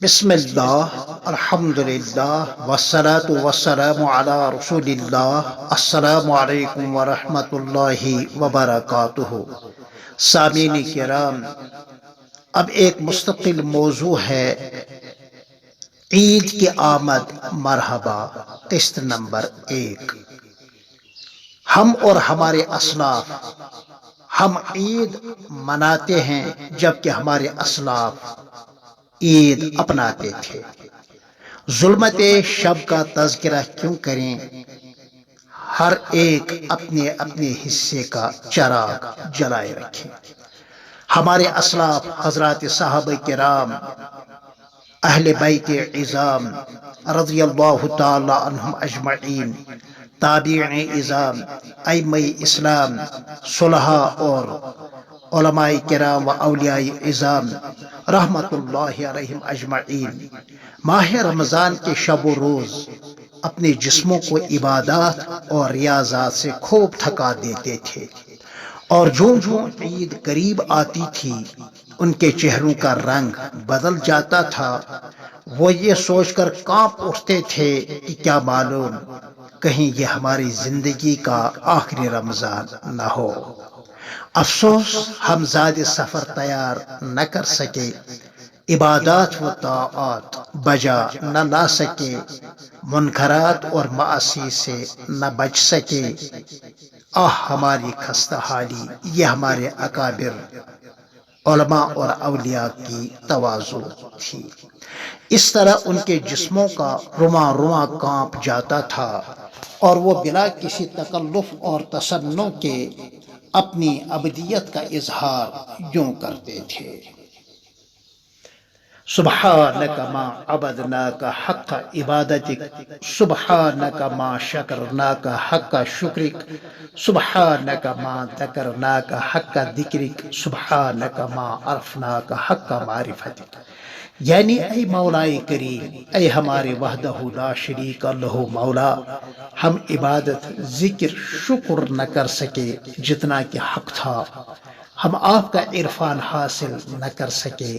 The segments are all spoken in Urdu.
بسم اللہ الحمدللہ والصلاة والسلام علی رسول اللہ السلام علیکم ورحمۃ اللہ وبرکاتہ۔ سامعین کرام، اب ایک مستقل موضوع ہے عید کی آمد مرحبا، قسط نمبر 1۔ ہم اور ہمارے اسلاف ہم عید مناتے ہیں جبکہ ہمارے اسلاف عید اپناتے تھے۔ ظلمت شب کا تذکرہ کیوں کریں، ہر ایک اپنے اپنے حصے کا چراغ جلائے رکھے۔ ہمارے اسلاف حضرات صحابہ کرام، اہل بیت عظام رضی اللہ تعالی عنہم اجمعین، تابعین عظام، ائمہ اسلام، صلحاء اور علماء کرام و اولیاء عظام رحمت اللہ علیہم اجمعین ماہ رمضان کے شب و روز اپنے جسموں کو عبادات اور ریاضات سے خوب تھکا دیتے تھے، اور جوں جوں عید قریب آتی تھی ان کے چہروں کا رنگ بدل جاتا تھا۔ وہ یہ سوچ کر کانپ اٹھتے تھے کہ کیا معلوم کہیں یہ ہماری زندگی کا آخری رمضان نہ ہو۔ افسوس ہم زیادہ سفر تیار نہ کر سکے، عبادات و طاعات بجا نہ لا سکے، منکرات اور معاصی سے نہ بچ سکے۔ ہماری خستہ حالی، یہ ہمارے اکابر علماء اور اولیاء کی تواضع تھی۔ اس طرح ان کے جسموں کا رواں رواں کانپ جاتا تھا اور وہ بلا کسی تکلف اور تصنع کے اپنی ابدیت کا اظہار یوں کرتے تھے: سبحانک ما عبدناک حق عبادتک، سبحانک ما شکرناک حق شکرک، سبحانک ما ذکرناک حق ذکرک، سبحانک ما عرفناک حق معرفتک۔ یعنی اے مولا کریم، اے ہمارے وحدہ لا شریک لہ مولا، ہم عبادت، ذکر، شکر نہ کر سکے جتنا کہ حق تھا، ہم آپ کا عرفان حاصل نہ کر سکے۔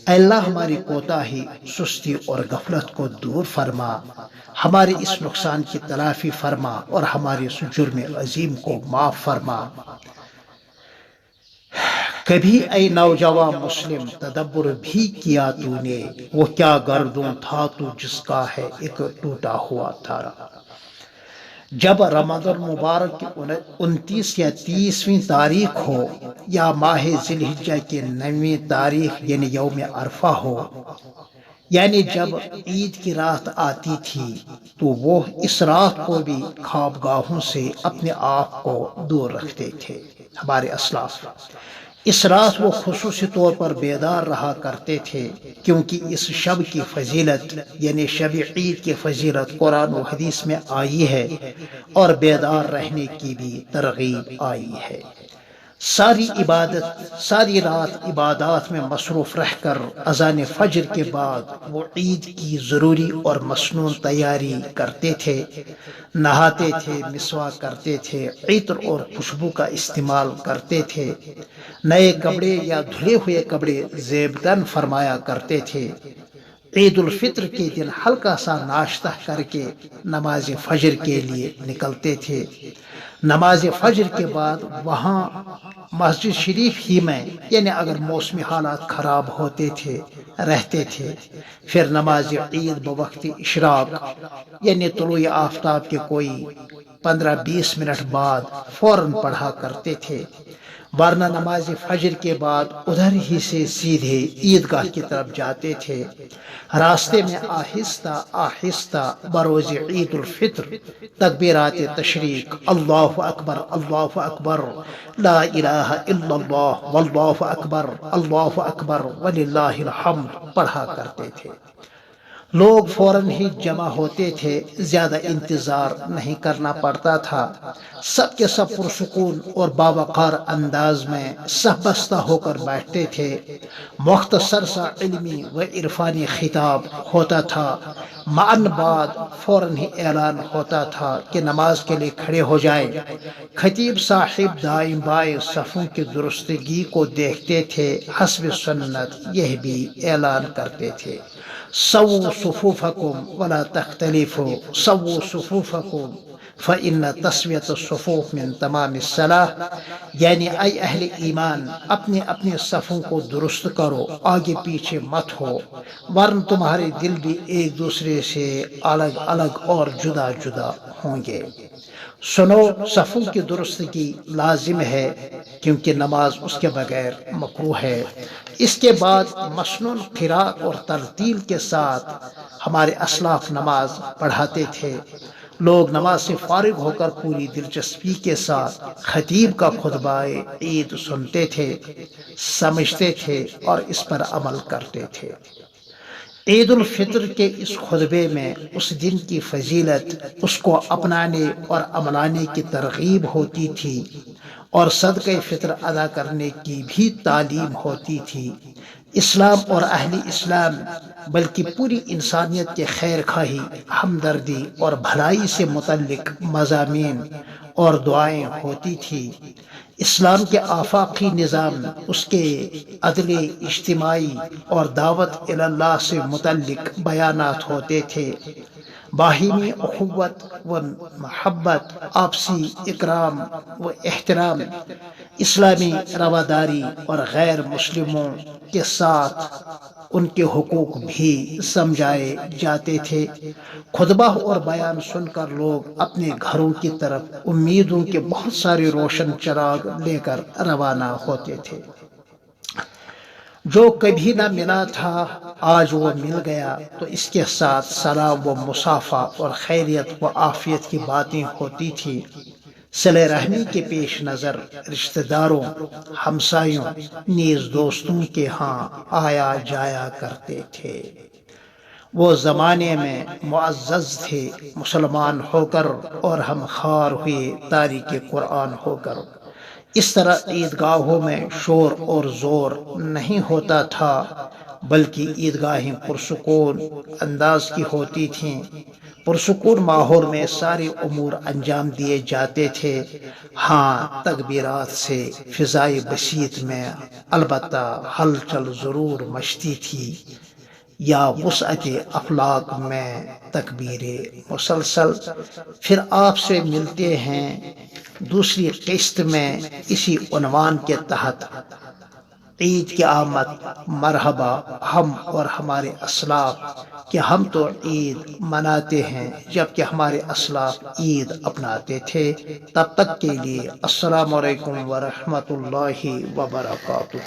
اے اللہ، ہماری کوتاہی، سستی اور غفلت کو دور فرما، ہمارے اس نقصان کی تلافی فرما اور ہمارے اس جرم عظیم کو معاف فرما۔ کبھی اے نوجوان مسلم تدبر بھی کیا تو نے، وہ کیا گردوں تھا تو جس کا ہے ایک ٹوٹا ہوا تارا۔ جب رمضان المبارک کی 29 یا 30ویں تاریخ ہو یا ماہ ذی الحجہ کی 9ویں تاریخ یعنی یوم عرفہ ہو، یعنی جب عید کی رات آتی تھی تو وہ اس رات کو بھی خوابگاہوں سے اپنے آپ کو دور رکھتے تھے۔ ہمارے اسلاف اس رات وہ خصوصی طور پر بیدار رہا کرتے تھے، کیونکہ اس شب کی فضیلت یعنی شب عید کی فضیلت قرآن و حدیث میں آئی ہے اور بیدار رہنے کی بھی ترغیب آئی ہے۔ ساری رات عبادات میں مصروف رہ کر اذان فجر کے بعد وہ عید کی ضروری اور مسنون تیاری کرتے تھے، نہاتے تھے، مسواک کرتے تھے، عطر اور خوشبو کا استعمال کرتے تھے، نئے کپڑے یا دھلے ہوئے کپڑے زیب تن فرمایا کرتے تھے۔ عید الفطر کے دن ہلکا سا ناشتہ کر کے نماز فجر کے لیے نکلتے تھے۔ نماز فجر کے بعد وہاں مسجد شریف ہی میں، یعنی اگر موسمی حالات خراب ہوتے تھے، رہتے تھے، پھر نماز عید بوقت اشراق یعنی طلوع آفتاب کے کوئی 15-20 منٹ بعد فوراً پڑھا کرتے تھے، ورنہ نماز فجر کے بعد ادھر ہی سے سیدھے عیدگاہ کی طرف جاتے تھے۔ راستے میں آہستہ آہستہ بروز عید الفطر تکبیرات تشریق، اللہ اکبر، اللہ اکبر، لا الہ الا اللہ، واللہ اکبر، اللہ اکبر وللہ الحمد پڑھا کرتے تھے۔ لوگ فوراً ہی جمع ہوتے تھے، زیادہ انتظار نہیں کرنا پڑتا تھا، سب کے سب پرسکون اور باوقار انداز میں سب بستہ ہو کر بیٹھتے تھے۔ مختصر سا علمی و عرفانی خطاب ہوتا تھا، معن بعد فوراً ہی اعلان ہوتا تھا کہ نماز کے لیے کھڑے ہو جائیں۔ خطیب صاحب دائیں بائیں صفوں کی درستگی کو دیکھتے تھے، حسب سنت یہ بھی اعلان کرتے تھے، سووا صفوفکم ولا تختلفوا سووا صفوفکم فإن تسویۃ الصفوف من تمام الصلاح، یعنی اے اہل ایمان اپنے اپنے صفوں کو درست کرو، آگے پیچھے مت ہو، ورنہ تمہارے دل بھی ایک دوسرے سے الگ الگ اور جدا جدا ہوں گے۔ سنو، صفوں کی درستگی لازم ہے کیونکہ نماز اس کے بغیر مکروہ ہے۔ اس کے بعد مسنون قرات اور ترتیل کے ساتھ ہمارے اسلاف نماز پڑھاتے تھے۔ لوگ نماز سے فارغ ہو کر پوری دلچسپی کے ساتھ خطیب کا خطبہ عید سنتے تھے، سمجھتے تھے اور اس پر عمل کرتے تھے۔ عید الفطر کے اس خطبے میں اس دن کی فضیلت، اس کو اپنانے اور عملانے کی ترغیب ہوتی تھی، اور صدقہ فطر ادا کرنے کی بھی تعلیم ہوتی تھی۔ اسلام اور اہل اسلام بلکہ پوری انسانیت کے خیر خواہی، ہمدردی اور بھلائی سے متعلق مضامین اور دعائیں ہوتی تھی۔ اسلام کے آفاقی نظام، اس کے عدل اجتماعی اور دعوت اللہ سے متعلق بیانات ہوتے تھے۔ باہمی اخوت و محبت، آپسی اکرام و احترام، اسلامی رواداری اور غیر مسلموں کے ساتھ ان کے حقوق بھی سمجھائے جاتے تھے۔ خطبہ اور بیان سن کر لوگ اپنے گھروں کی طرف امیدوں کے بہت سارے روشن چراغ لے کر روانہ ہوتے تھے۔ جو کبھی نہ ملا تھا آج وہ مل گیا، تو اس کے ساتھ سلام و مصافحہ اور خیریت و عافیت کی باتیں ہوتی تھی۔ صلہ رحمی کے پیش نظر رشتہ داروں، ہمسایوں، نیز دوستوں کے ہاں آیا جایا کرتے تھے۔ وہ زمانے میں معزز تھے مسلمان ہو کر اور ہم خوار ہوئے تاریک قرآن ہو کر۔ اس طرح عیدگاہوں میں شور اور زور نہیں ہوتا تھا، بلکہ عیدگاہیں پرسکون انداز کی ہوتی تھیں۔ پرسکون ماحول میں سارے امور انجام دیے جاتے تھے۔ ہاں، تکبیرات سے فضائے بسیط میں البتہ ہلچل ضرور مچتی تھی، یا وسعت افلاک میں تکبیر مسلسل۔ پھر آپ سے ملتے ہیں دوسری قسط میں اسی عنوان کے تحت، عید کی آمد مرحبا ہم اور ہمارے اسلاف، کہ ہم تو عید مناتے ہیں جبکہ ہمارے اسلاف عید اپناتے تھے۔ تب تک کے لیے السلام علیکم ورحمۃ اللہ وبرکاتہ۔